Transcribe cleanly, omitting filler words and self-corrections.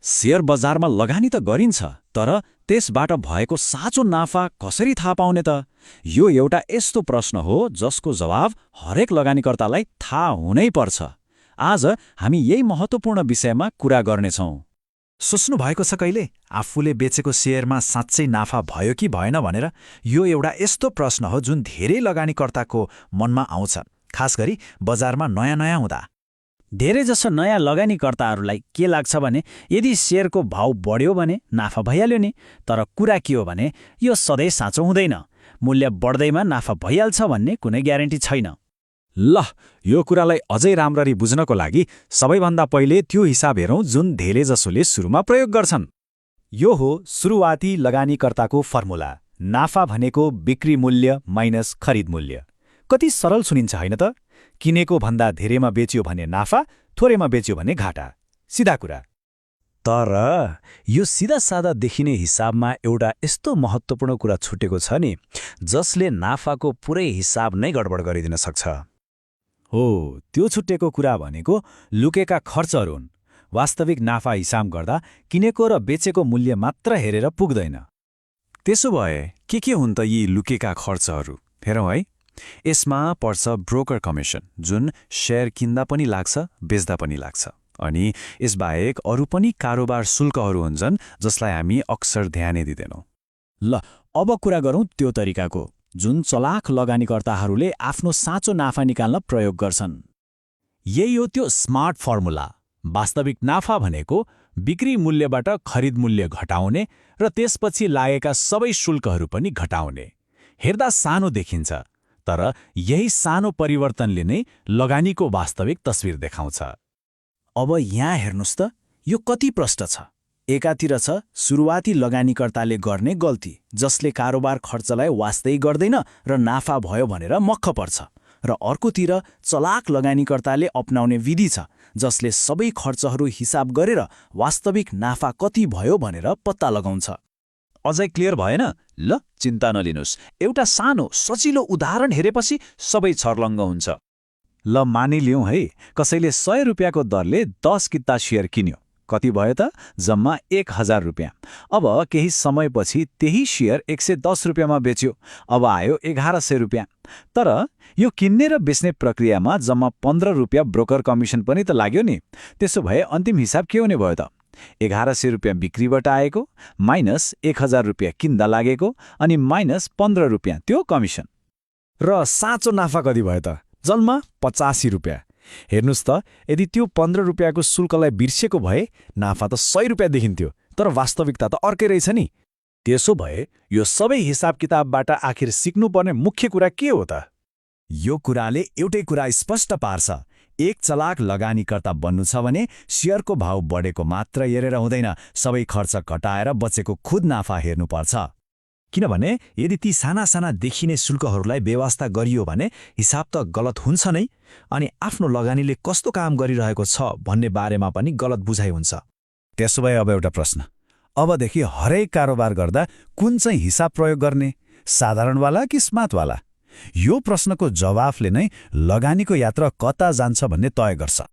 Share बजारमा लगानी त गरिन्छ, तर त्यसबाट भएको साँचो नाफा कसरी थाहा पाउने त? यो एउटा यस्तो प्रश्न हो जसको जवाब हरेक लगानीकर्तालाई थाहा हुनै पर्छ। आज हामी यही महत्त्वपूर्ण विषयमा कुरा गर्नेछौँ। सोच्नु भएको छ कहिले आफूले बेचेको शेयरमा साँच्चै नाफा भयो कि भएन भनेर? यो एउटा यस्तो प्रश्न हो जुन धेरै लगानीकर्ताको मनमा आउँछ, खास गरी बजारमा नयाँ हुँदा। धेरैजसो नयाँ लगानीकर्ताहरूलाई के लाग्छ भने यदि शेयरको भाउ बढ्यो भने नाफा भइहाल्यो नि। तर कुरा के हो भने यो सधैँ साँचो हुँदैन। मूल्य बढ्दैमा नाफा भइहाल्छ भन्ने कुनै ग्यारेन्टी छैन। ल, यो कुरालाई अझै राम्ररी बुझ्नको लागि सबैभन्दा पहिले त्यो हिसाब हेरौँ जुन धेरैजसोले सुरुमा प्रयोग गर्छन्। यो हो सुरुवाती लगानीकर्ताको फर्मुला। नाफा भनेको बिक्री मूल्य माइनस खरिद मूल्य। कति सरल सुनिन्छ होइन त? किनेको भन्दा धेरैमा बेच्यो भने नाफा, थोरैमा बेच्यो भने घाटा। सिधा कुरा। तर यो सिधासाधा देखिने हिसाबमा एउटा यस्तो महत्त्वपूर्ण कुरा छुटेको छ नि, जसले नाफाको पुरै हिसाब नै गडबड गरिदिन सक्छ। हो, त्यो छुटेको कुरा भनेको लुकेका खर्चहरू हुन्। वास्तविक नाफा हिसाब गर्दा किनेको र बेचेको मूल्य मात्र हेरेर पुग्दैन। त्यसो भए के हुन् त यी लुकेका खर्चहरू? हेरौँ है। यसमा पर्छ ब्रोकर कमिसन, जुन शेयर किन्दा पनि लाग्छ, बेच्दा पनि लाग्छ। अनि यसबाहेक अरू पनि कारोबार शुल्कहरू हुन्छन् जसलाई हामी अक्सर ध्यानै दिँदैनौँ। ल, अब कुरा गरौँ त्यो तरिकाको जुन चलाख लगानीकर्ताहरूले आफ्नो साँचो नाफा निकाल्न प्रयोग गर्छन्। यही हो त्यो स्मार्ट फर्मुला। वास्तविक नाफा भनेको बिक्री मूल्यबाट खरिद मूल्य घटाउने र त्यसपछि लागेका सबै शुल्कहरू पनि घटाउने। हेर्दा सानो देखिन्छ, तर यही सानो परिवर्तनले नै लगानीको वास्तविक तस्विर देखाउँछ। अब यहाँ हेर्नुस् त, यो कति प्रष्ट छ। एकातिर छ सुरुवाती लगानीकर्ताले गर्ने गल्ती, जसले कारोबार खर्चलाई वास्तै गर्दैन र नाफा भयो भनेर मक्ख पर्छ। र अर्कोतिर चलाक लगानीकर्ताले अपनाउने विधि छ, जसले सबै खर्चहरू हिसाब गरेर वास्तविक नाफा कति भयो भनेर पत्ता लगाउँछ। अझै क्लियर भएन? ल, चिन्ता नलिनुस्। एउटा सानो सजिलो उदाहरण हेरेपछि सबै छर्लङ्ग हुन्छ। ल, मानिलिउँ है, कसैले 100 रुपियाँको दरले 10 किता शेयर किन्यो। कति भयो त? जम्मा 1000 रुपियाँ। अब केही समयपछि त्यही शेयर 110 रुपियाँमा बेच्यो। अब आयो 1100 रुपियाँ। तर यो किन्ने र बेच्ने प्रक्रियामा जम्मा 15 रुपियाँ ब्रोकर कमिसन पनि त लाग्यो नि। त्यसो भए अन्तिम हिसाब के हुने भयो त? 1100 रुपियाँ बिक्रीबाट आएको, माइनस 1000 रुपियाँ किन्दा लागेको, अनि माइनस 15 रुपियाँ त्यो कमिसन। र साँचो नाफा कति भयो त? जम्मा 85 रुपियाँ। हेर्नुस् त, यदि त्यो 15 रुपियाँको शुल्कलाई बिर्सेको भए नाफा त 100 रुपियाँ देखिन्थ्यो। तर वास्तविकता त अर्कै रहेछ नि। त्यसो भए यो सबै हिसाब किताबबाट आखिर सिक्नुपर्ने मुख्य कुरा के हो त? यो कुराले एउटै कुरा स्पष्ट पार्छ। एक चलाक लगानीकर्ता बन्नु छ भने शेयरको भाउ बढेको मात्र हेरेर हुँदैन, सबै खर्च घटाएर बचेको खुद नाफा हेर्नुपर्छ। किनभने यदि ती साना देखिने शुल्कहरूलाई व्यवस्था गरियो भने हिसाब त गलत हुन्छ नै, अनि आफ्नो लगानीले कस्तो काम गरिरहेको छ भन्ने बारेमा पनि गलत बुझाइ हुन्छ। त्यसो भए अब एउटा प्रश्न। अबदेखि हरेक कारोबार गर्दा कुन चाहिँ हिसाब प्रयोग गर्ने, साधारणवाला कि स्मार्टवाला? यो प्रश्नको जवाफले नै लगानीको यात्रा कता जान्छ भन्ने तय गर्छ।